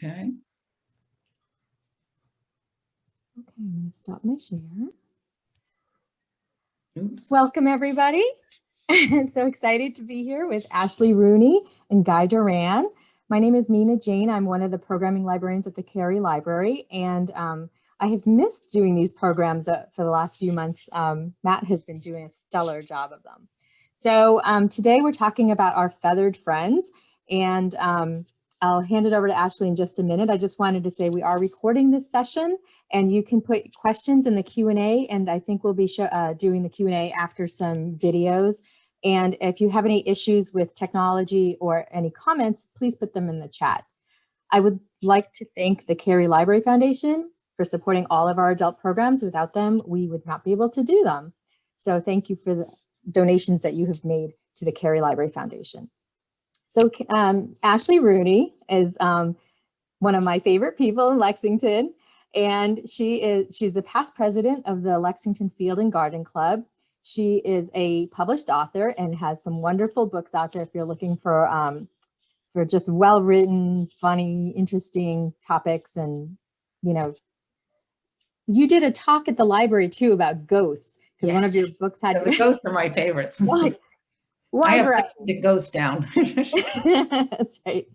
Okay. Okay, I'm going to stop my share. Oops. Welcome, everybody. So excited to be here with Ashley Rooney and Guy Doran. My name is Mina Jane. I'm one of the programming librarians at the Cary Library, and I have missed doing these programs for the last few months. Matt has been doing a stellar job of them. So today we're talking about our feathered friends, and I'll hand it over to Ashley in just a minute. I just wanted to say we are recording this session, and you can put questions in the Q&A, and I think we'll be doing the Q&A after some videos. And if you have any issues with technology or any comments, please put them in the chat. I would like to thank the Cary Library Foundation for supporting all of our adult programs. Without them, we would not be able to do them. So thank you for the donations that you have made to the Cary Library Foundation. So Ashley Rooney is one of my favorite people in Lexington, and she's the past president of the Lexington Field and Garden Club. She is a published author and has some wonderful books out there if you're looking for just well-written, funny, interesting topics. And, you know, you did a talk at the library too about ghosts, because Yes. One of your books had The ghosts are my favorites. Why I have the ghost down. That's right.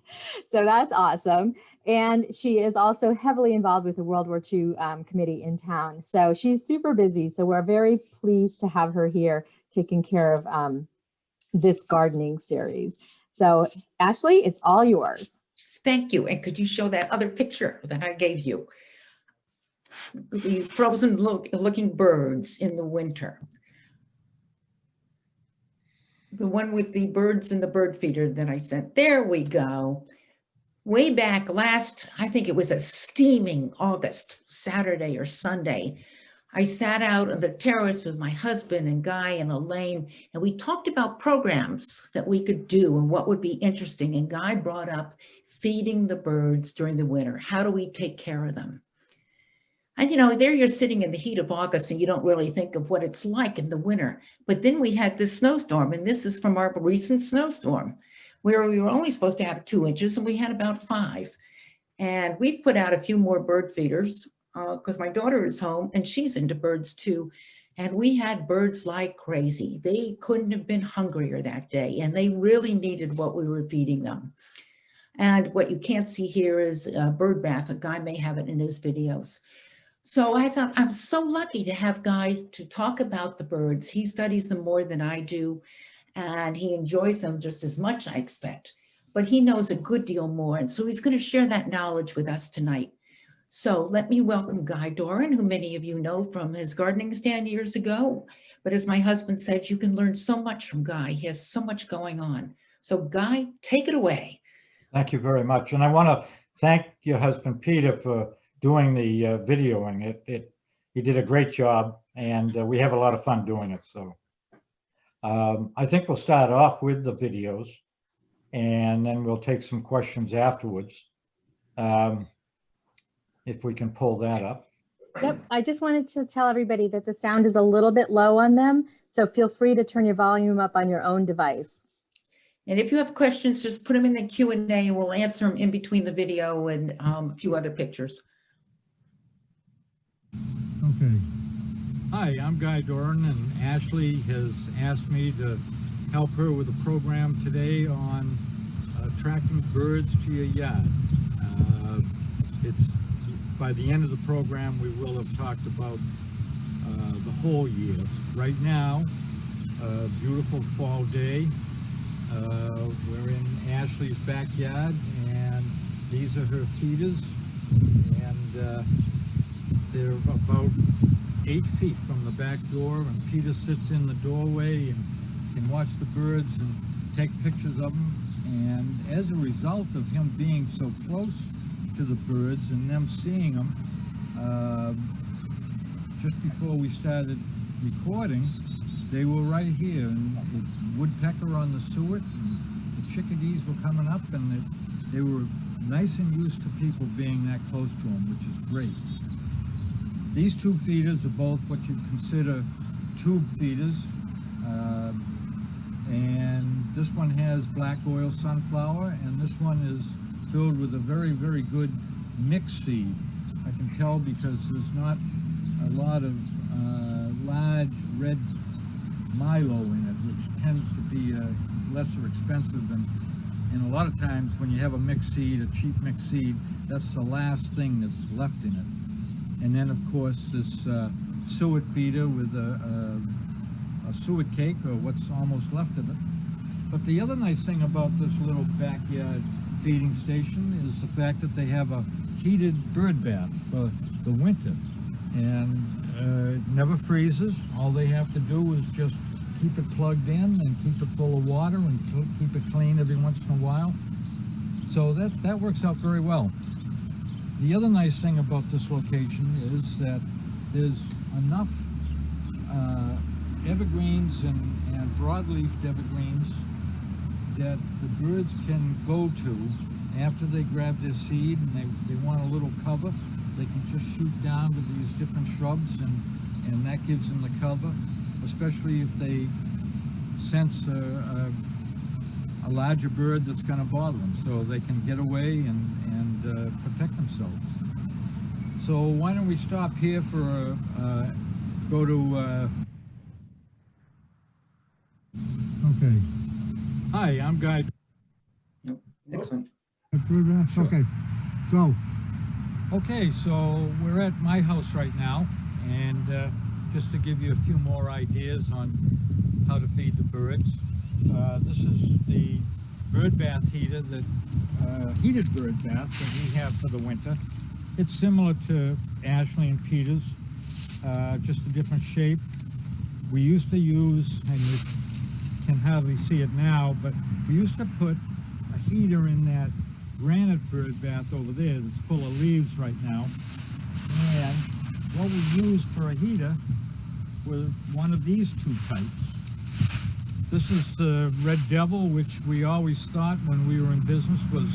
So that's awesome. And she is also heavily involved with the World War II committee in town. So she's super busy. So we're very pleased to have her here taking care of this gardening series. So Ashley, it's all yours. Thank you. And could you show that other picture that I gave you? The frozen looking birds in the winter. The one with the birds and the bird feeder that I sent. There we go. Way back last, I think it was a steaming August, Saturday or Sunday, I sat out on the terrace with my husband and Guy and Elaine, and we talked about programs that we could do and what would be interesting. And Guy brought up feeding the birds during the winter. How do we take care of them? And, you know, there you're sitting in the heat of August and you don't really think of what it's like in the winter. But then we had this snowstorm, and this is from our recent snowstorm, where we were only supposed to have 2 inches and we had about 5. And we've put out a few more bird feeders because my daughter is home and she's into birds too. And we had birds like crazy. They couldn't have been hungrier that day, and they really needed what we were feeding them. And what you can't see here is a bird bath. A Guy may have it in his videos. So I thought, I'm so lucky to have Guy to talk about the birds. He studies them more than I do, and he enjoys them just as much, I expect. But he knows a good deal more, and so he's going to share that knowledge with us tonight. So let me welcome Guy Doran, who many of you know from his gardening stand years ago. But as my husband said, you can learn so much from Guy. He has so much going on. So Guy, take it away. Thank you very much. And I want to thank your husband, Peter, for doing the videoing. He did a great job, and we have a lot of fun doing it. So I think we'll start off with the videos, and then we'll take some questions afterwards. If we can pull that up. Yep, I just wanted to tell everybody that the sound is a little bit low on them, so feel free to turn your volume up on your own device. And if you have questions, just put them in the Q&A and we'll answer them in between the video and a few other pictures. Okay. Hi, I'm Guy Doran, and Ashley has asked me to help her with a program today on attracting birds to your yard. By the end of the program, we will have talked about the whole year. Right now, a beautiful fall day. We're in Ashley's backyard, and these are her feeders, and they're about 8 feet from the back door, and Peter sits in the doorway and can watch the birds and take pictures of them. And as a result of him being so close to the birds and them seeing them, just before we started recording, they were right here, and the woodpecker on the suet, and the chickadees were coming up, and they were nice and used to people being that close to them, which is great. These 2 feeders are both what you'd consider tube feeders, and this one has black oil sunflower, and this one is filled with a very, very good mixed seed. I can tell because there's not a lot of large red milo in it, which tends to be lesser expensive. And a lot of times when you have a mixed seed, a cheap mixed seed, that's the last thing that's left in it. And then of course this suet feeder with a suet cake, or what's almost left of it. But the other nice thing about this little backyard feeding station is the fact that they have a heated bird bath for the winter. And it never freezes. All they have to do is just keep it plugged in and keep it full of water and keep it clean every once in a while. So that works out very well. The other nice thing about this location is that there's enough evergreens and broadleafed evergreens that the birds can go to after they grab their seed and they want a little cover. They can just shoot down to these different shrubs and that gives them the cover, especially if they sense a larger bird that's going to bother them, so they can get away and protect themselves. So why don't we stop here for go to Okay. Hi, I'm Guy. Nope, next one. Sure. Okay, go. Okay, so we're at my house right now, and just to give you a few more ideas on how to feed the birds. This is the bird bath heater, that heated bird bath that we have for the winter. It's similar to Ashley and Peter's, just a different shape. We used to use, and you can hardly see it now, but we used to put a heater in that granite bird bath over there that's full of leaves right now. And what we used for a heater was one of these two types. This is the Red Devil, which we always thought when we were in business was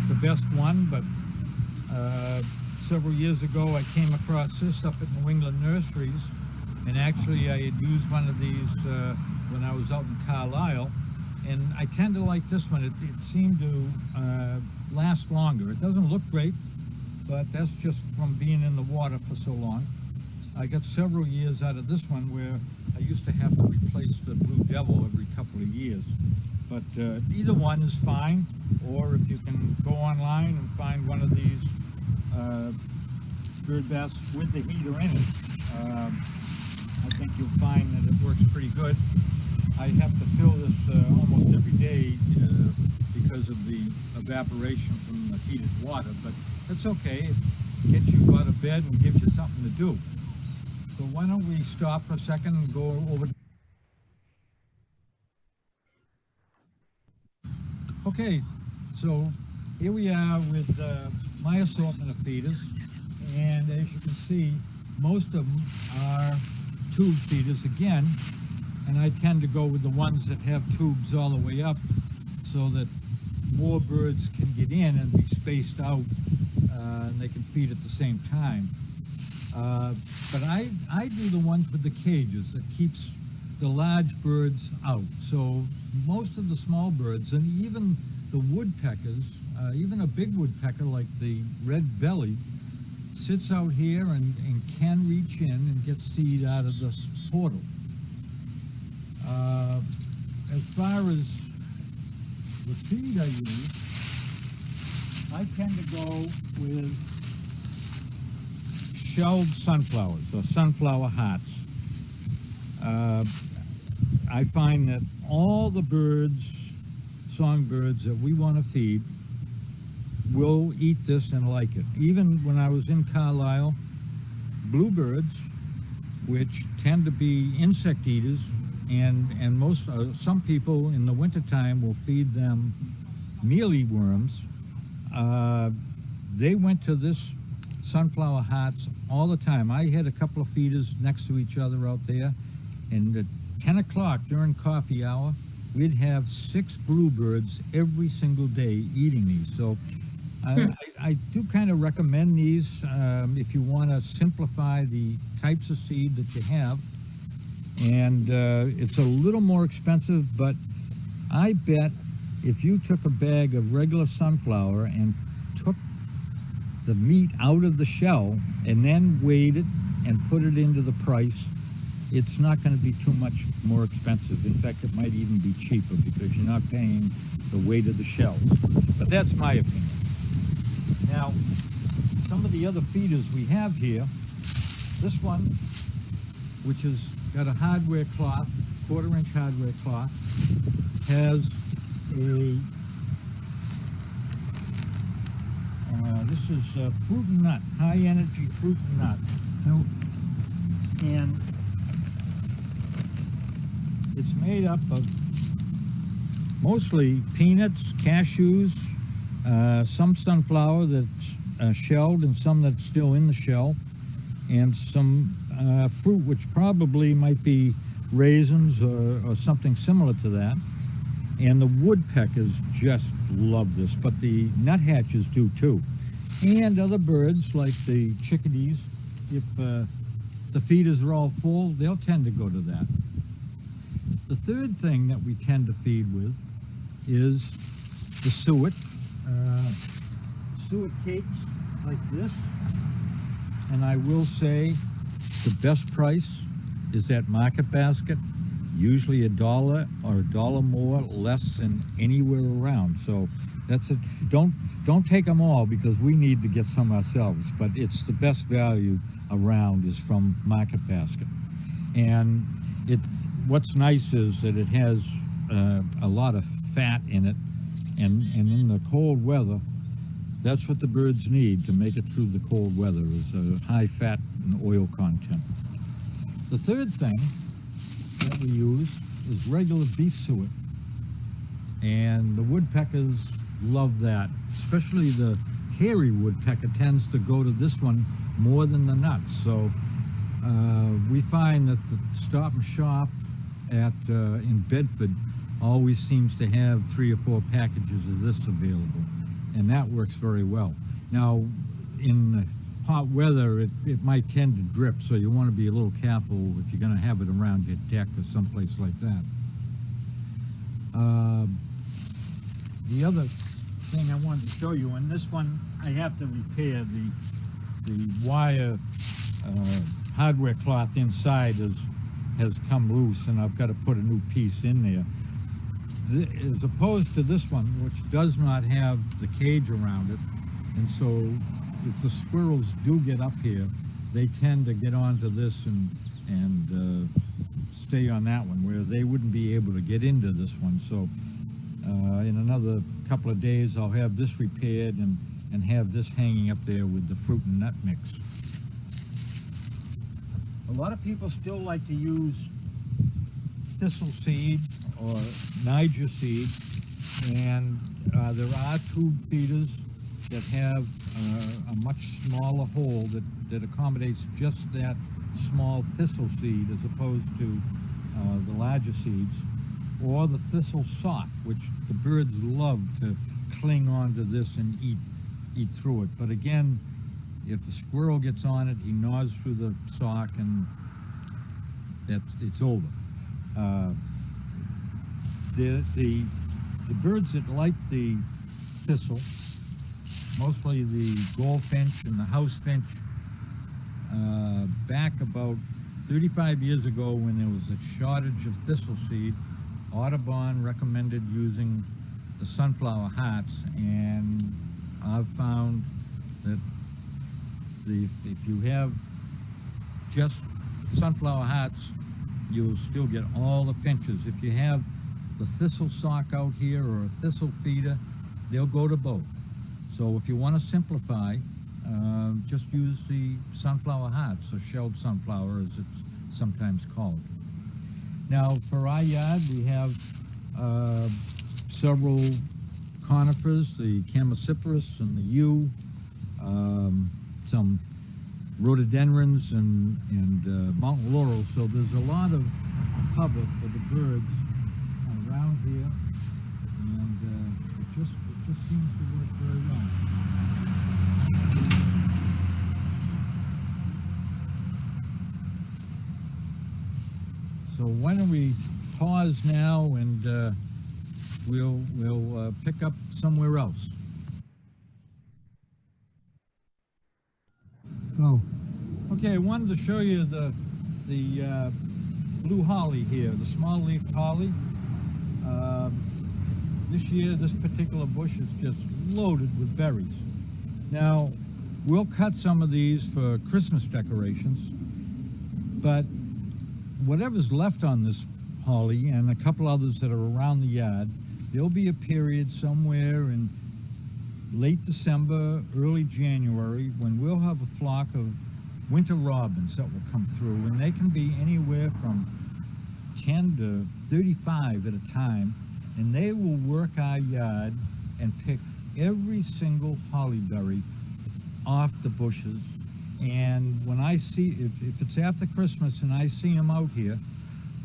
the best one, but several years ago I came across this up at New England Nurseries, and actually I had used one of these when I was out in Carlisle, and I tend to like this one. It seemed to last longer. It doesn't look great, but that's just from being in the water for so long. I got several years out of this one where I used to have to replace the Blue Devil every couple of years. But either one is fine, or if you can go online and find one of these bird baths with the heater in it, I think you'll find that it works pretty good. I have to fill this almost every day because of the evaporation from the heated water, but that's okay. It gets you out of bed and gives you something to do. So why don't we stop for a second and go over. Okay, so here we are with my assortment of feeders, and as you can see, most of them are tube feeders again, and I tend to go with the ones that have tubes all the way up so that more birds can get in and be spaced out and they can feed at the same time. But I do the ones with the cages that keeps the large birds out. So most of the small birds, and even the woodpeckers, even a big woodpecker like the red-bellied, sits out here and can reach in and get seed out of the portal. As far as the feed I use, I tend to go with shelled sunflowers, or sunflower hearts. I find that all the birds, songbirds that we want to feed, will eat this and like it. Even when I was in Carlisle, bluebirds, which tend to be insect eaters, and most some people in the wintertime will feed them mealyworms. They went to this sunflower hearts all the time. I had a couple of feeders next to each other out there, and at 10 o'clock during coffee hour, we'd have 6 bluebirds every single day eating these. So I do kind of recommend these if you want to simplify the types of seed that you have. And it's a little more expensive, but I bet if you took a bag of regular sunflower and took the meat out of the shell and then weighed it and put it into the price, it's not going to be too much more expensive. In fact, it might even be cheaper because you're not paying the weight of the shell. But that's my opinion. Now, some of the other feeders we have here, this one, which has got a hardware cloth, 1/4-inch hardware cloth, has a, this is fruit and nut, high energy fruit and nut. And it's made up of mostly peanuts, cashews, some sunflower that's shelled and some that's still in the shell, and some fruit which probably might be raisins or something similar to that. And the woodpeckers just love this, but the nuthatches do too. And other birds like the chickadees, if the feeders are all full, they'll tend to go to that. The third thing that we tend to feed with is the suet. Suet cakes like this. And I will say the best price is at Market Basket, usually $1 or $1 more less than anywhere around. So that's it. Don't take them all because we need to get some ourselves, but it's the best value around is from Market Basket. And what's nice is that it has a lot of fat in it, and in the cold weather, that's what the birds need to make it through the cold weather, is a high fat and oil content. The third thing that we use is regular beef suet, and the woodpeckers love that. Especially the hairy woodpecker tends to go to this one more than the nuts. So we find that the Stop and Shop in Bedford always seems to have 3 or 4 packages of this available, and that works very well. Now, in hot weather, it might tend to drip, so you want to be a little careful if you're going to have it around your deck or someplace like that. The other thing I wanted to show you, and this one I have to repair, the wire hardware cloth inside has come loose, and I've got to put a new piece in there. As opposed to this one, which does not have the cage around it, and so if the squirrels do get up here, they tend to get onto this and stay on that one, where they wouldn't be able to get into this one. So in another couple of days, I'll have this repaired and have this hanging up there with the fruit and nut mix. A lot of people still like to use thistle seed or Niger seed, and there are tube feeders that have a much smaller hole that accommodates just that small thistle seed as opposed to the larger seeds, or the thistle sock, which the birds love to cling onto this and eat through it. But again, if the squirrel gets on it, he gnaws through the sock and it's over. The birds that like the thistle, mostly the goldfinch and the housefinch, back about 35 years ago when there was a shortage of thistle seed, Audubon recommended using the sunflower hearts, and I've found that if you have just sunflower hearts, you'll still get all the finches. If you have the thistle sock out here or a thistle feeder, they'll go to both. So if you want to simplify, just use the sunflower hearts, or shelled sunflower as it's sometimes called. Now for our yard, we have several conifers, the Chamaecyparis and the yew, some rhododendrons and mountain laurel. So there's a lot of cover for the birds around here, and it just seems to work very well. So why don't we pause now and we'll pick up somewhere else. Go. Okay, I wanted to show you the blue holly here, the small-leafed holly. This year, this particular bush is just loaded with berries. Now, we'll cut some of these for Christmas decorations, but whatever's left on this holly and a couple others that are around the yard, there'll be a period somewhere in late December, early January, when we'll have a flock of winter robins that will come through, and they can be anywhere from 10 to 35 at a time, and they will work our yard and pick every single hollyberry off the bushes. And when I see, if it's after Christmas and I see them out here,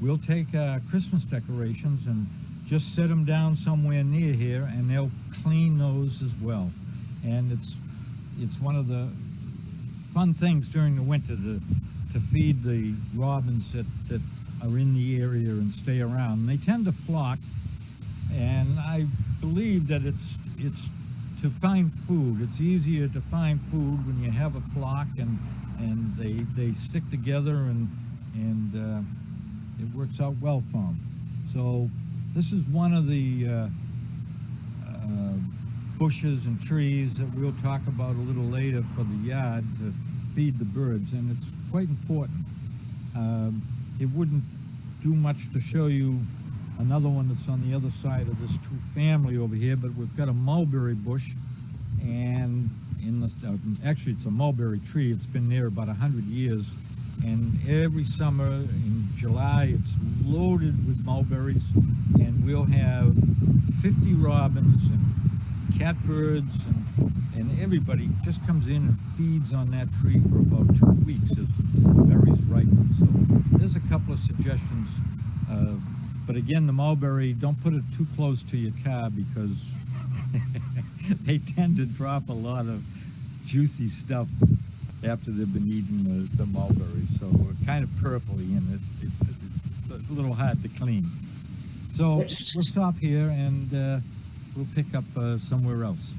we'll take Christmas decorations and just set them down somewhere near here, and they'll clean those as well. And it's one of the fun things during the winter to feed the robins that are in the area and stay around. And they tend to flock, and I believe that it's to find food. It's easier to find food when you have a flock and they stick together and it works out well for them. So this is one of the bushes and trees that we'll talk about a little later for the yard to feed the birds, and it's quite important. It wouldn't do much to show you another one that's on the other side of this two-family over here, but we've got a mulberry bush, and actually it's a mulberry tree. It's been there about 100 years, and every summer in July it's loaded with mulberries, and we'll have 50 robins and catbirds and everybody just comes in and feeds on that tree for about 2 weeks as the berries ripen. So there's a couple of suggestions. But again, the mulberry, don't put it too close to your car because they tend to drop a lot of juicy stuff after they've been eating the mulberry. So kind of purpley, and it's a little hard to clean. So we'll stop here and we'll pick up somewhere else.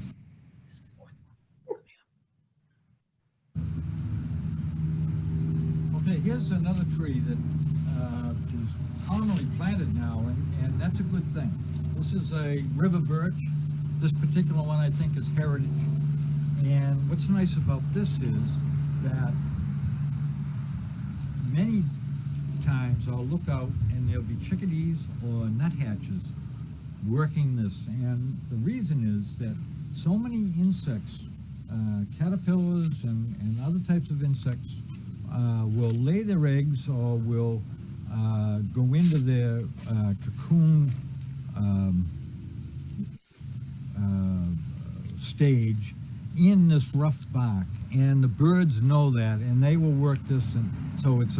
Okay, here's another tree that is commonly planted now, and that's a good thing. This is a river birch. This particular one I think is heritage. And what's nice about this is that many times I'll look out and there'll be chickadees or nuthatches working this. And the reason is that so many insects, caterpillars and other types of insects, will lay their eggs or will go into their cocoon stage in this rough bark, and the birds know that, and they will work this, and so it's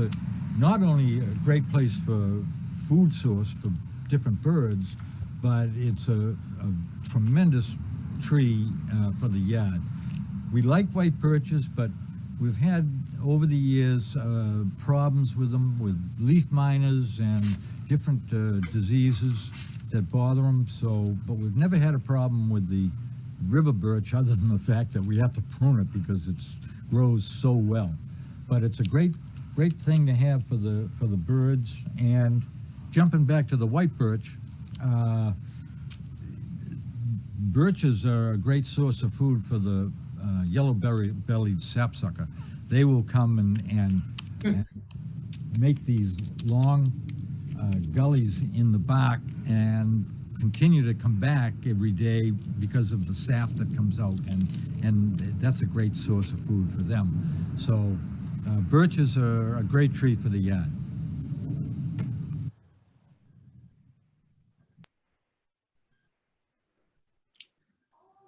not only a great place for food source for different birds, but it's a tremendous tree for the yard. We like white birches, but we've had over the years problems with them, with leaf miners and different diseases that bother them. So, but we've never had a problem with the river birch, other than the fact that we have to prune it because it grows so well. But it's a great thing to have for the birds. And jumping back to the white birch, birches are a great source of food for the yellow-bellied sapsucker. They will come and make these long gullies in the bark and continue to come back every day because of the sap that comes out, and that's a great source of food for them. So birches are a great tree for the yard.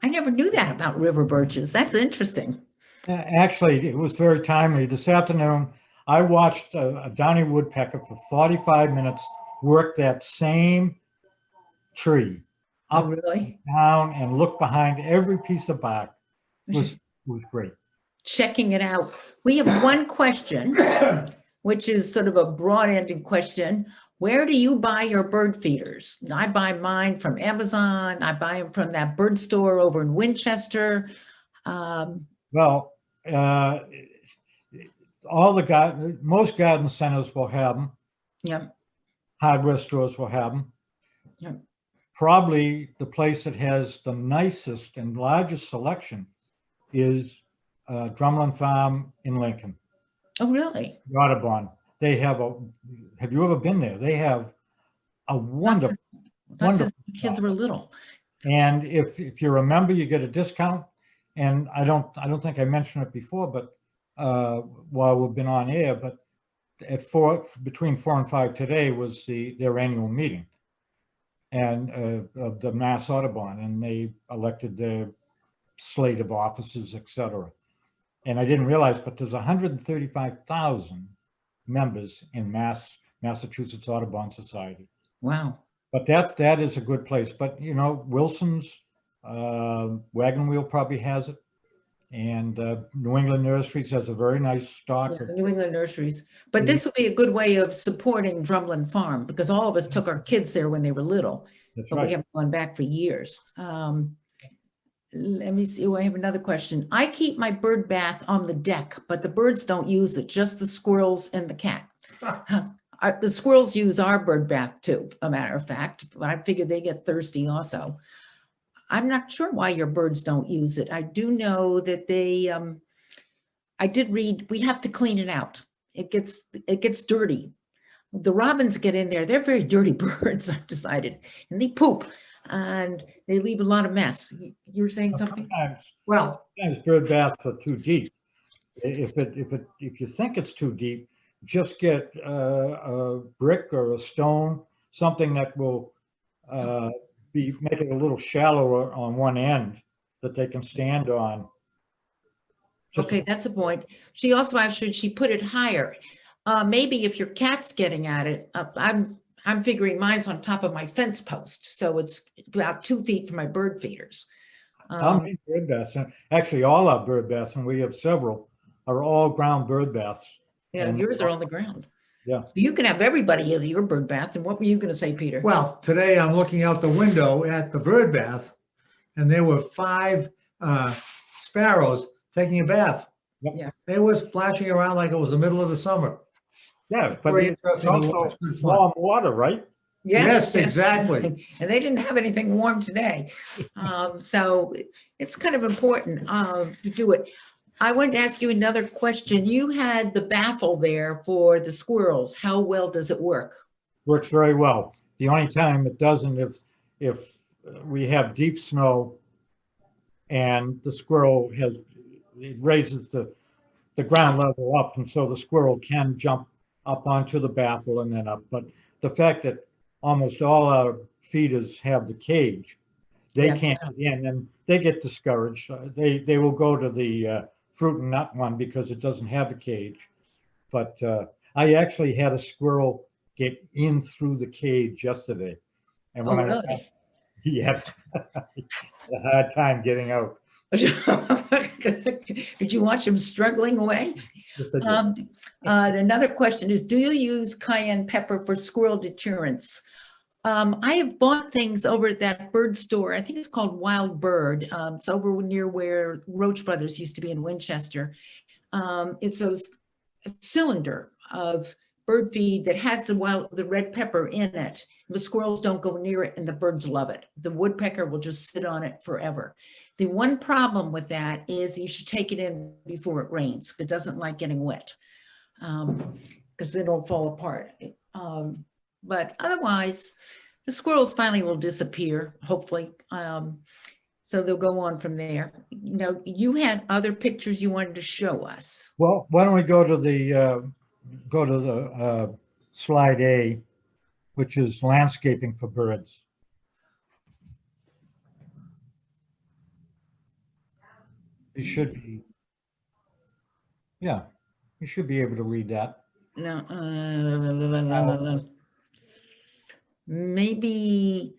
I never knew that about river birches. That's interesting. Actually, it was very timely. This afternoon, I watched a downy woodpecker for 45 minutes work that same tree up, Really? down, and look behind every piece of bark. It was great. Checking it out. We have one question, which is sort of a broad-ended question. Where do you buy your bird feeders? I buy mine from Amazon. I buy them from that bird store over in Winchester. Well, most garden centers will have them. Yeah, Hardware stores will have them. Yeah. Probably the place that has the nicest and largest selection is Drumlin Farm in Lincoln, oh, really? Audubon. They have you ever been there? They have a wonderful, Not since wonderful the kids were little. and if you're a member, you get a discount. And I don't think I mentioned it before, but while we've been on air, but between 4 and 5 today was their annual meeting and of the Mass Audubon, and they elected their slate of officers, et cetera. And I didn't realize, but there's 135,000 members in Massachusetts Audubon Society. Wow. But that is a good place. But you know, Wilson's Wagon Wheel probably has it, and New England Nurseries has a very nice stock. Yeah, the New England Nurseries. But this would be a good way of supporting Drumlin Farm, because all of us took our kids there when they were little, That's but we right. haven't gone back for years. Let me see. Oh, I have another question. I keep my bird bath on the deck, but the birds don't use it, just the squirrels and the cat. The squirrels use our bird bath too, a matter of fact, but I figure they get thirsty also. I'm not sure why your birds don't use it. I do know that they, I did read, we have to clean it out. It gets dirty. The robins get in there. They're very dirty birds, I've decided, and they poop and they leave a lot of mess. You were saying something? Sometimes bird baths are too deep. If you think it's too deep, just get a brick or a stone, something that will make it a little shallower on one end that they can stand on. Okay, that's the point. She also asked, should she put it higher? Maybe if your cat's getting at it, I'm figuring mine's on top of my fence post, so it's about 2 feet from my bird feeders. How many bird baths? Actually, all our bird baths, and we have several, are all ground bird baths. Yeah, And- yours are on the ground. Yeah. So you can have everybody into your bird bath. And what were you going to say, Peter? Well, today I'm looking out the window at the bird bath, and there were 5 sparrows taking a bath. Yep. Yeah. They were splashing around like it was the middle of the summer. Yeah, but Very it's interesting to also watch. Good fun. warm water, right? Yes, exactly. And they didn't have anything warm today. So it's kind of important to do it. I wanted to ask you another question. You had the baffle there for the squirrels. How well does it work? Works very well. The only time it doesn't if we have deep snow and the squirrel it raises the ground level up, and so the squirrel can jump up onto the baffle and then up. But the fact that almost all our feeders have the cage, they Yeah. can't get in, and they get discouraged. They will go to the fruit and nut one because it doesn't have a cage. But I actually had a squirrel get in through the cage yesterday, and when Oh, I went really? out, he had a hard time getting out. Did you watch him struggling away? Yes, I did. Another question is, do you use cayenne pepper for squirrel deterrence? I have bought things over at that bird store. I think it's called Wild Bird. It's over near where Roach Brothers used to be in Winchester. It's a cylinder of bird feed that has the red pepper in it. The squirrels don't go near it and the birds love it. The woodpecker will just sit on it forever. The one problem with that is you should take it in before it rains. It doesn't like getting wet because then it'll fall apart. But otherwise, the squirrels finally will disappear, hopefully. So they'll go on from there. You know, you had other pictures you wanted to show us. Well, why don't we go to the slide A, which is landscaping for birds. You should be, yeah, you should be able to read that. No, maybe,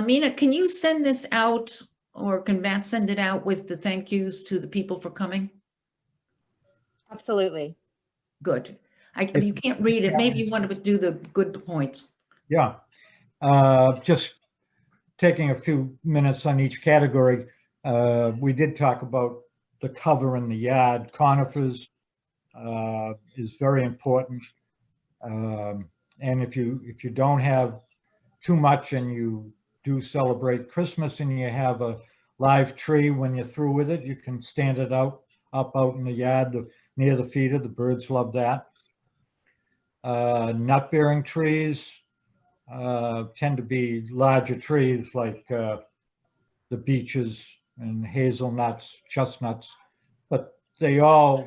Mina, can you send this out, or can Matt send it out with the thank yous to the people for coming? Absolutely. Good. If you can't read it, maybe you want to do the good points. Yeah. Just taking a few minutes on each category. We did talk about the cover in the yard. Conifers is very important. And if you don't have too much and you do celebrate Christmas and you have a live tree, when you're through with it, you can stand it up out in the yard near the feeder. The birds love that. Nut-bearing trees tend to be larger trees like the beeches and hazelnuts, chestnuts, but they're all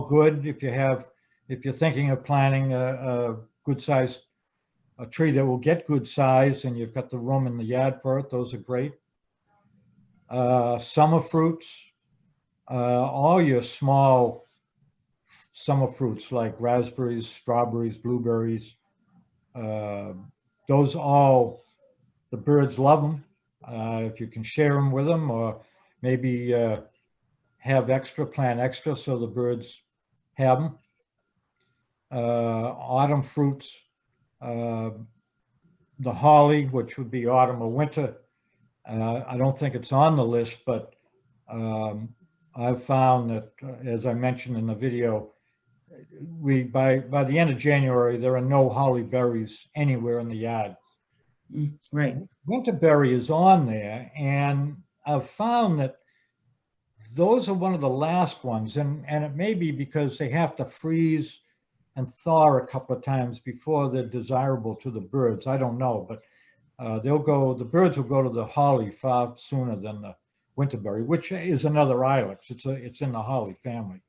good if you're thinking of planting a good sized a tree that will get good size and you've got the room in the yard for it. Those are great. Summer fruits, all your small summer fruits like raspberries, strawberries, blueberries, those all, the birds love them. If you can share them with them, or maybe have plant extra so the birds have them. Autumn fruits, the holly, which would be autumn or winter. I don't think it's on the list, but I've found that, as I mentioned in the video, by the end of January, there are no holly berries anywhere in the yard. Right. Winterberry is on there, and I've found that those are one of the last ones, and it may be because they have to freeze and thaw a couple of times before they're desirable to the birds. I don't know, but the birds will go to the holly far sooner than the winterberry, which is another ilex. It's in the holly family.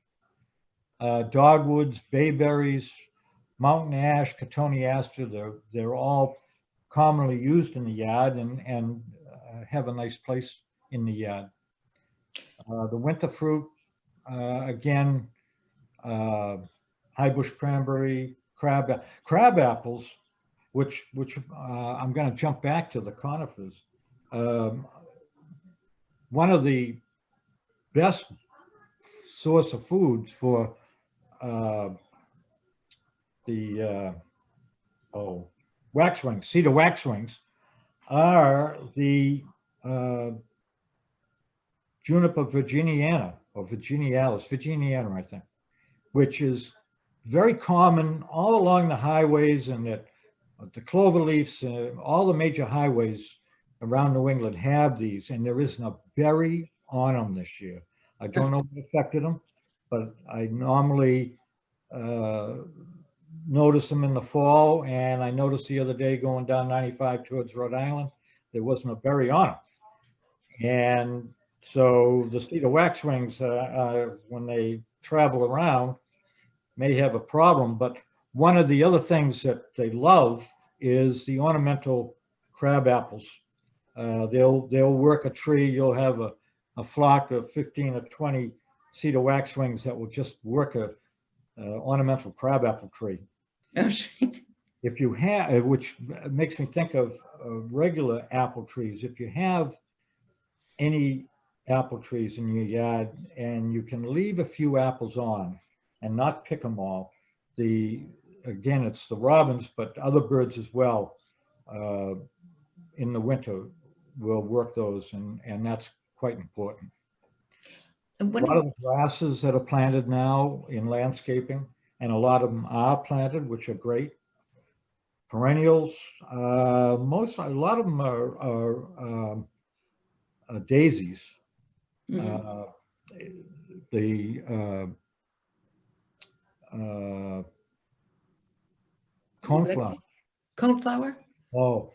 Dogwoods, bayberries, mountain ash, cotoneaster, they're all commonly used in the yard and have a nice place in the yard. The winter fruit, again, high bush cranberry, crab apples, which I'm going to jump back to the conifers. One of the best source of foods for the waxwings, cedar waxwings, are the Juniper virginiana, or virginiana, I think, which is very common all along the highways, and that the clover leaves, all the major highways around New England have these, and there isn't a berry on them this year. I don't know what affected them, but I normally notice them in the fall, and I noticed the other day going down 95 towards Rhode Island, there wasn't a berry on them. And so the cedar waxwings, when they travel around, may have a problem. But one of the other things that they love is the ornamental crab apples. They'll work a tree. You'll have a flock of 15 or 20 cedar waxwings that will just work a ornamental crabapple tree. If you have, which makes me think of regular apple trees, if you have any apple trees in your yard and you can leave a few apples on and not pick them all, again, it's the robins, but other birds as well, in the winter will work those, and that's quite important. A lot of the grasses that are planted now in landscaping, and a lot of them are planted, which are great. Perennials, a lot of them are daisies. Mm-hmm. The coneflower. Coneflower? Oh,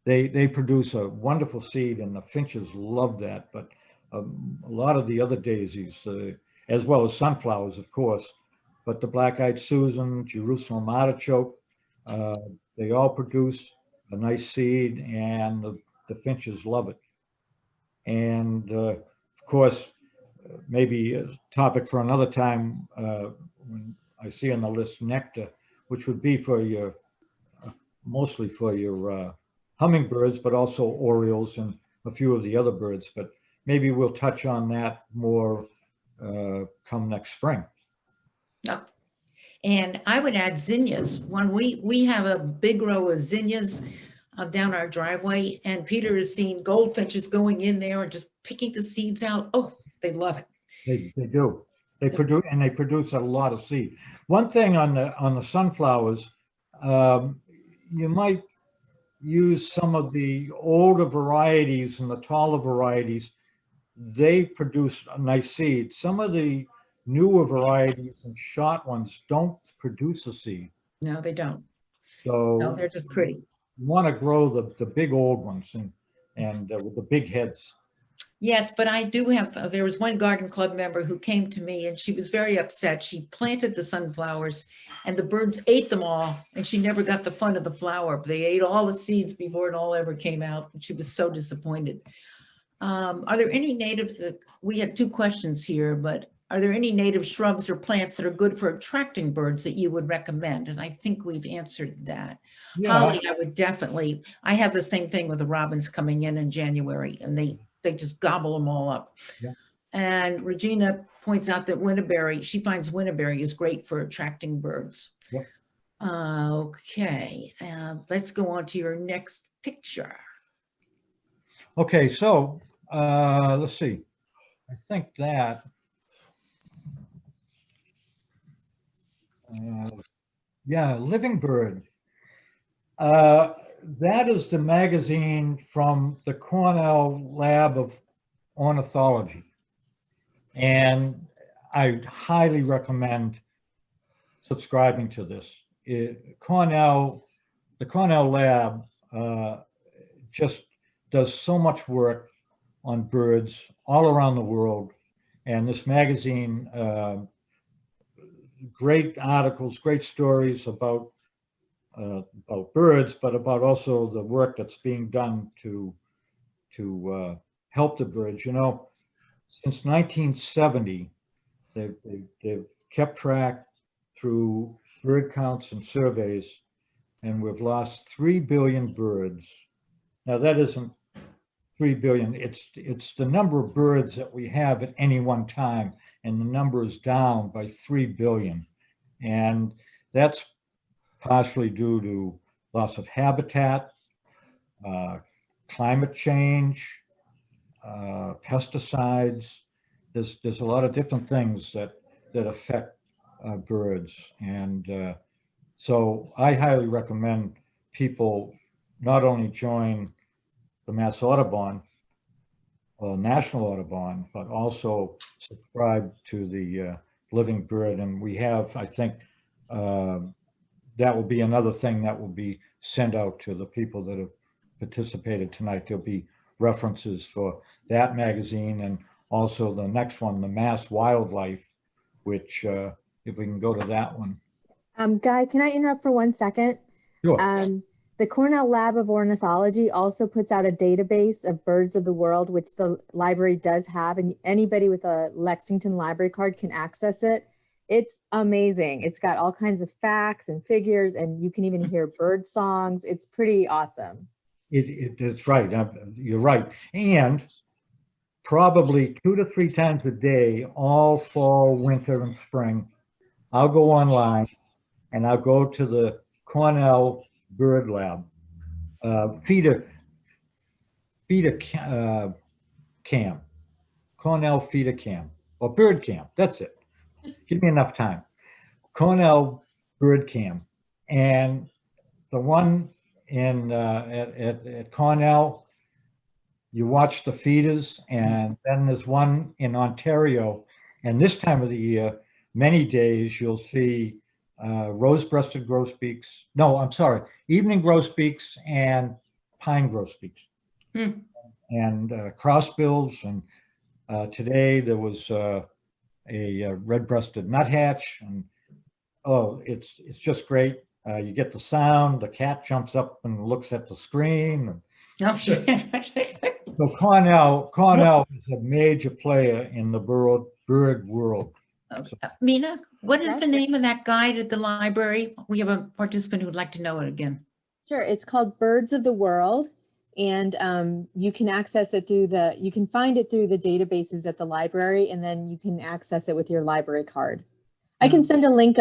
they produce a wonderful seed, and the finches love that. But a lot of the other daisies, as well as sunflowers, of course, but the black-eyed Susan, Jerusalem artichoke, they all produce a nice seed, and the finches love it. And of course, maybe a topic for another time, when I see on the list nectar, which would be for your, mostly for your hummingbirds, but also orioles and a few of the other birds. But maybe we'll touch on that more come next spring. No. And I would add zinnias. When we have a big row of zinnias down our driveway, and Peter has seen goldfinches going in there and just picking the seeds out. Oh, they love it. They do. They produce a lot of seed. One thing on the sunflowers, you might use some of the older varieties and the taller varieties. They produce a nice seed. Some of the newer varieties and short ones don't produce a seed. No, they don't. So No, they're just pretty. you want to grow the big old ones and with the big heads. Yes, but I do have, there was one garden club member who came to me and she was very upset. She planted the sunflowers and the birds ate them all and she never got the fun of the flower. They ate all the seeds before it all ever came out. And she was so disappointed. Are there any native, we had two questions here, but are there any native shrubs or plants that are good for attracting birds that you would recommend? And I think we've answered that. Yeah, Holly, I would definitely, I have the same thing with the robins coming in January and they just gobble them all up. Yeah. And Regina points out that winterberry, she finds winterberry is great for attracting birds. Yeah. Okay, let's go on to your next picture. okay, so let's see. I think that yeah, Living Bird. That is the magazine from the Cornell Lab of Ornithology. And I highly recommend subscribing to this. The Cornell Lab just does so much work on birds all around the world. And this magazine, great articles, great stories about birds, but about also the work that's being done to help the birds. You know, since 1970, they've kept track through bird counts and surveys, and we've lost 3 billion birds. Now that isn't 3 billion, it's the number of birds that we have at any one time, and the number is down by 3 billion. And that's partially due to loss of habitat, climate change, pesticides. There's a lot of different things that affect birds. And so I highly recommend people not only join the Mass Audubon or National Audubon, but also subscribe to the Living Bird. And we have, I think, that will be another thing that will be sent out to the people that have participated tonight. There'll be references for that magazine and also the next one, the Mass Wildlife, which if we can go to that one. Guy, can I interrupt for 1 second? Sure. The Cornell Lab of Ornithology also puts out a database of birds of the world, which the library does have, and anybody with a Lexington library card can access it. It's amazing. It's got all kinds of facts and figures, and you can even hear bird songs. It's pretty awesome. It's right. You're right. And probably 2 to 3 times a day, all fall, winter, and spring, I'll go online and I'll go to the Cornell Bird Lab, feeder cam, Cornell feeder cam, or bird cam. That's it. Give me enough time. Cornell Bird Cam, and the one in at Cornell, you watch the feeders, and then there's one in Ontario, and this time of the year, many days you'll see rose-breasted grosbeaks. No, I'm sorry, evening grosbeaks and pine grosbeaks, and crossbills. And today there was a red-breasted nuthatch, and oh, it's just great. You get the sound. The cat jumps up and looks at the screen. Oh, So Cornell is a major player in the bird world. Mina, what is the name of that guide at the library? We have a participant who would like to know it again. Sure, it's called Birds of the World, and you can access it through you can find it through the databases at the library, and then you can access it with your library card. I can send a link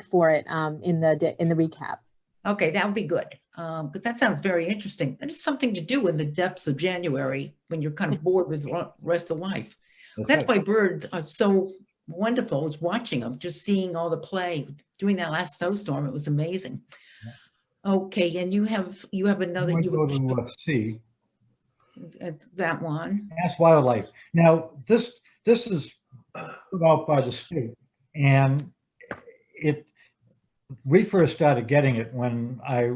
for it in the recap. Okay, that would be good, because that sounds very interesting. And it's something to do in the depths of January when you're kind of bored with the rest of life. That's right. why birds are so wonderful, is watching them, just seeing all the play. During that last snowstorm, it was amazing. Okay, and you have another, I'm you going to go to C. that one. Mass Wildlife. Now, this is put out by the state, and we first started getting it when I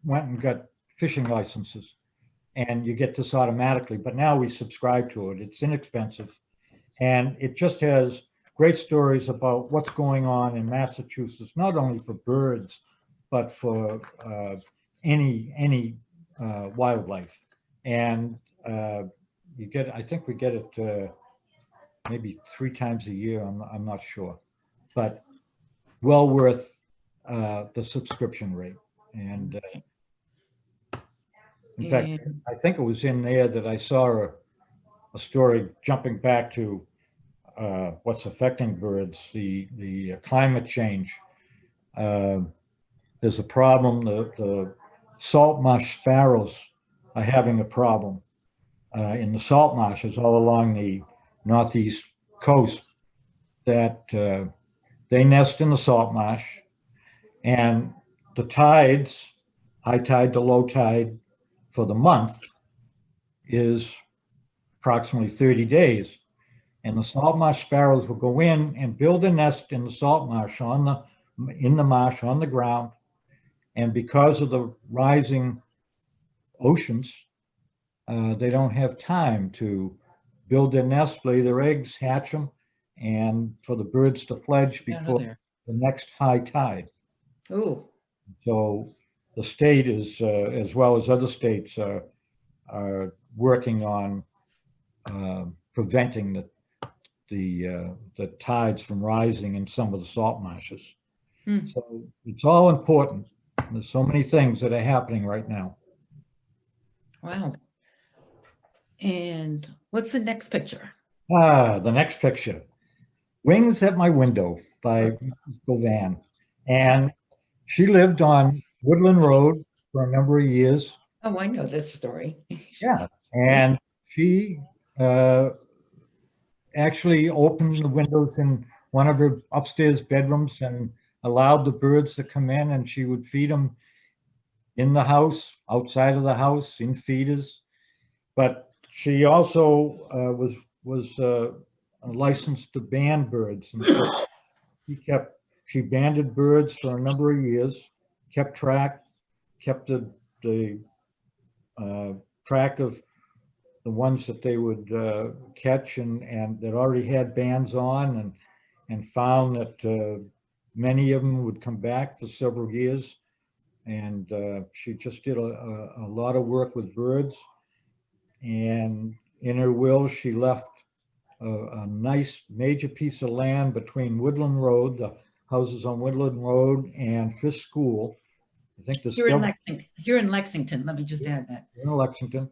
went and got fishing licenses, and you get this automatically, but now we subscribe to it. It's inexpensive, and it just has great stories about what's going on in Massachusetts, not only for birds, but for any wildlife. And I think we get it maybe 3 times a year. I'm not sure, but well worth the subscription rate. And in fact, And I think it was in there that I saw a story jumping back to what's affecting birds, the climate change. There's a problem. The salt marsh sparrows are having a problem in the salt marshes all along the northeast coast, that they nest in the salt marsh, and the tides, high tide to low tide for the month, is approximately 30 days. And the salt marsh sparrows will go in and build a nest in the salt marsh in the marsh on the ground. And because of the rising oceans, they don't have time to build their nest, lay their eggs, hatch them, and for the birds to fledge before the next high tide. oh, So the state is, as well as other states, are working on preventing the tides from rising in some of the salt marshes. So it's all important. There's so many things that are happening right now. wow. And what's the next picture? The next picture, Wings at My Window by Mrs. Govan. And she lived on Woodland Road for a number of years. Oh, I know this story. Yeah. And she actually opened the windows in one of her upstairs bedrooms and allowed the birds to come in, and she would feed them in the house, outside of the house, in feeders. But she also was licensed to ban birds. And so she banded birds for a number of years, kept the track of the ones that they would catch and that already had bans on, and found that many of them would come back for several years. And she just did a lot of work with birds. And in her will, she left a nice major piece of land between Woodland Road, the houses on Woodland Road, and Fisk School. I think You're in Lexington. You're in Lexington. Let me just add that. in Lexington,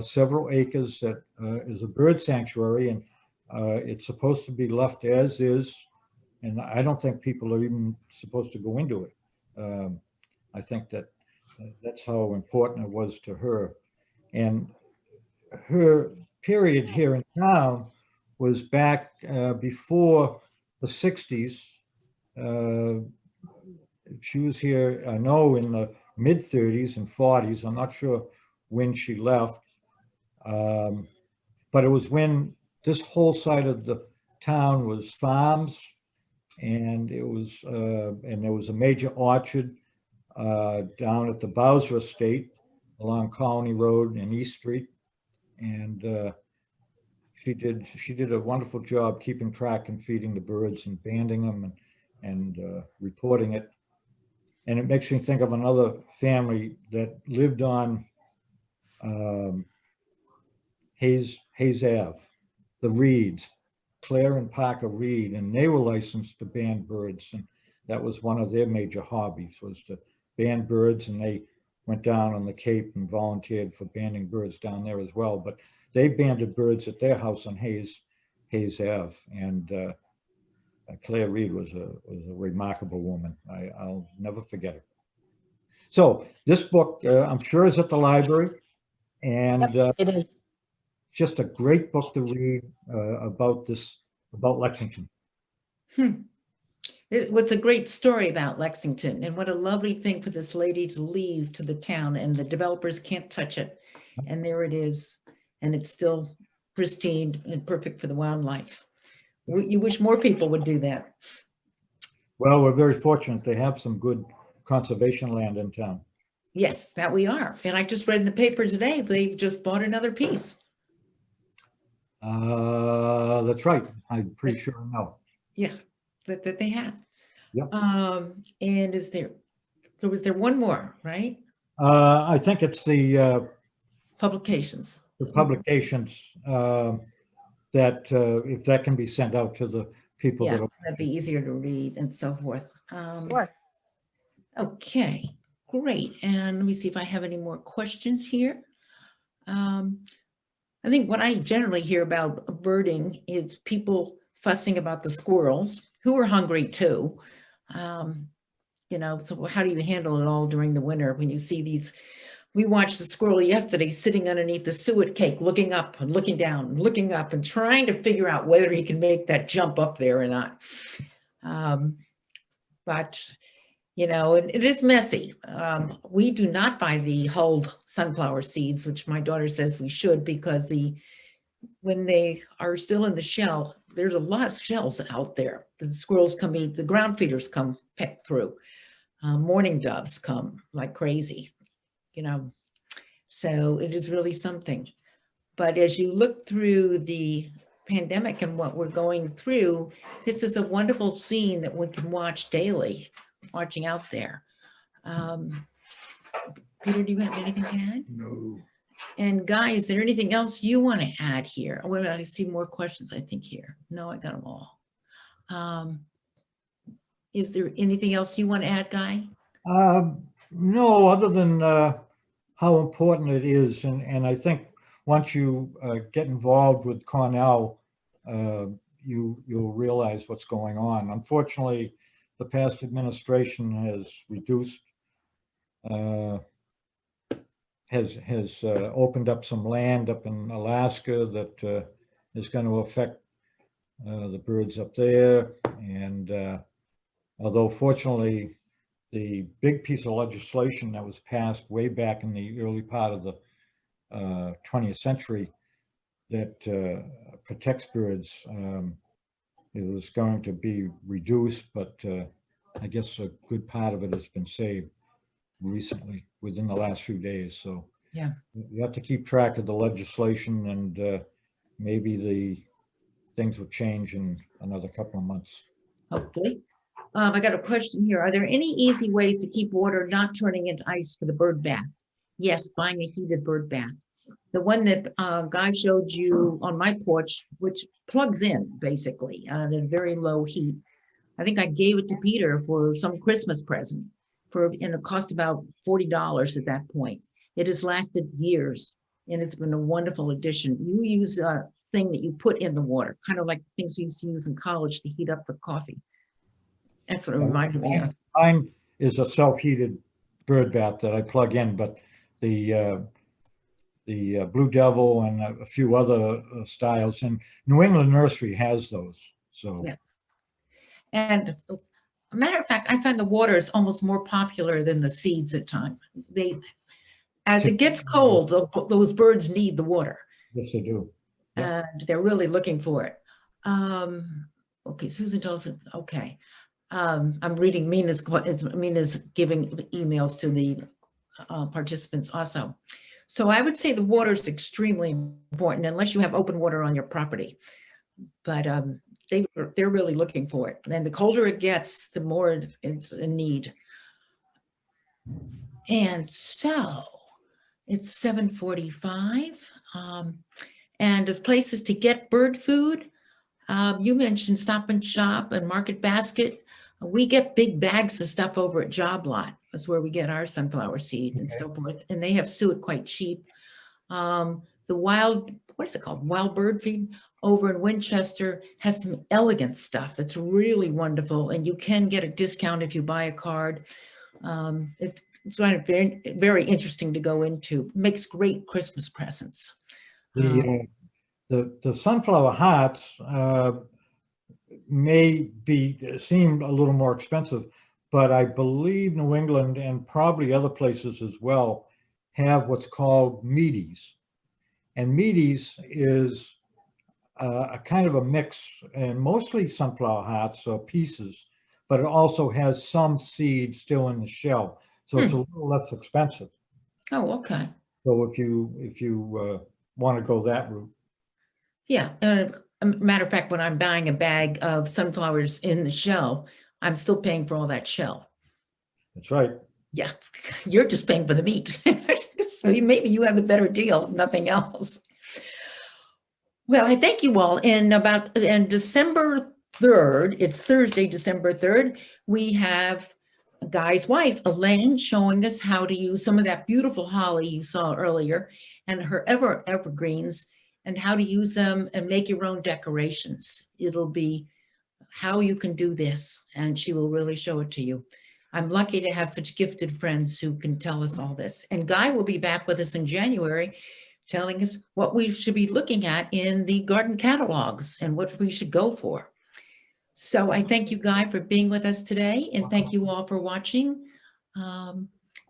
several acres that is a bird sanctuary, and it's supposed to be left as is. And I don't think people are even supposed to go into it. I think that's how important it was to her. And her period here in town was back before the 60s. She was here, I know, in the mid 30s and 40s. I'm not sure when she left. But it was when this whole side of the town was farms, and it was and there was a major orchard down at the Bowser Estate along Colony Road and East Street. And she did a wonderful job keeping track and feeding the birds and banding them and reporting it. And it makes me think of another family that lived on Hayes Ave, the Reeds, Claire and Parker Reed, and they were licensed to band birds. And that was one of their major hobbies, was to band birds. And they went down on the Cape and volunteered for banding birds down there as well. But they banded birds at their house on Hayes Ave. And Claire Reed was a remarkable woman. I'll never forget her. So this book, I'm sure, is at the library, and Yep, it is. just a great book to read about Lexington. What's a great story about Lexington, and what a lovely thing for this lady to leave to the town, and the developers can't touch it. And there it is, and it's still pristine and perfect for the wildlife. You wish more people would do that. Well, we're very fortunate to have some good conservation land in town. Yes, that we are. And I just read in the paper today, they've just bought another piece. That's right. I'm pretty sure I know. Yeah, that they have. Yep. And was there one more, right? I think it's the Publications. publications that if that can be sent out to the people Yeah, that are. that'd be easier to read and so forth. Sure. Okay, great. And let me see if I have any more questions here. I think what I generally hear about birding is people fussing about the squirrels, who are hungry too. You know, so how do you handle it all during the winter when you see these? We watched a squirrel yesterday sitting underneath the suet cake, looking up and looking down, and looking up and trying to figure out whether he can make that jump up there or not. But you know, it is messy. We do not buy the hulled sunflower seeds, which my daughter says we should, because when they are still in the shell, there's a lot of shells out there. The squirrels come eat, the ground feeders come peck through. Mourning doves come like crazy, you know. So it is really something. But as you look through the pandemic and what we're going through, this is a wonderful scene that one can watch daily, watching out there. Peter, do you have anything to add? No. And Guy, is there anything else you want to add here? Well, I see more questions, I think, here. No, I got them all. Is there anything else you want to add, Guy? No, other than how important it is. And I think once you get involved with Cornell, you'll realize what's going on. Unfortunately, the past administration has reduced, has opened up some land up in Alaska that is going to affect the birds up there. And although fortunately, the big piece of legislation that was passed way back in the early part of the 20th century that protects birds, it was going to be reduced, but I guess a good part of it has been saved recently within the last few days. So Yeah, you have to keep track of the legislation, and maybe the things will change in another couple of months. hopefully. I got a question here. Are there any easy ways to keep water not turning into ice for the bird bath? Yes, buying a heated bird bath. The one that Guy showed you on my porch, which plugs in basically at a very low heat. I think I gave it to Peter for some Christmas present and it cost about $40 at that point. It has lasted years and it's been a wonderful addition. You use a thing that you put in the water, kind of like the things you used to use in college to heat up the coffee. That's what it reminded me of. Mine is a self-heated bird bath that I plug in, but the Blue Devil and a few other styles, and New England Nursery has those. So Yeah. And a matter of fact, I find the water is almost more popular than the seeds at times. As it gets cold, those birds need the water. yes, they do. Yeah. And they're really looking for it. Okay, Susan tells it, okay. I'm reading Mina's giving emails to the participants also. So I would say the water is extremely important unless you have open water on your property. But they're really looking for it. And the colder it gets, the more it's in need. And so it's 7:45. And there's places to get bird food. You mentioned Stop and Shop and Market Basket. We get big bags of stuff over at Job Lot. That's where we get our sunflower seed and so forth. And they have suet quite cheap. The wild, what is it called? Wild bird feed. over in Winchester has some elegant stuff that's really wonderful, and you can get a discount if you buy a card. It's very, very interesting to go into. Makes great Christmas presents. The sunflower hearts may seem a little more expensive, but I believe New England and probably other places as well have what's called meaties. And meaties is a kind of a mix, and mostly sunflower hearts or pieces, but it also has some seed still in the shell. So it's a little less expensive. Oh, okay. So if you want to go that route. Yeah. Matter of fact, when I'm buying a bag of sunflowers in the shell, I'm still paying for all that shell. That's right. Yeah, you're just paying for the meat. So maybe you have a better deal, nothing else. Well, I thank you all. And December 3rd, it's Thursday, December 3rd, we have Guy's wife, Elaine, showing us how to use some of that beautiful holly you saw earlier and her evergreens and how to use them and make your own decorations. It'll be how you can do this, and she will really show it to you. I'm lucky to have such gifted friends who can tell us all this. And Guy will be back with us in January, telling us what we should be looking at in the garden catalogs and what we should go for. So I thank you, Guy, for being with us today, and thank you all for watching. I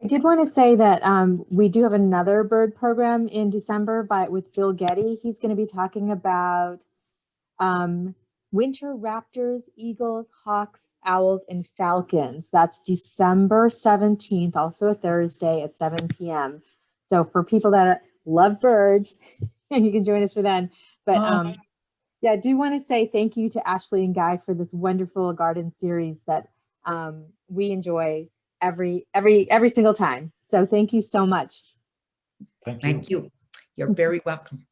did want to say that we do have another bird program in December with Bill Getty. He's going to be talking about winter raptors, eagles, hawks, owls, and falcons. That's December 17th, also a Thursday at 7 p.m. So for people that love birds, you can join us for then. But yeah, I do want to say thank you to Ashley and Guy for this wonderful garden series that we enjoy every single time. So thank you so much. Thank you. Thank you. You're very welcome.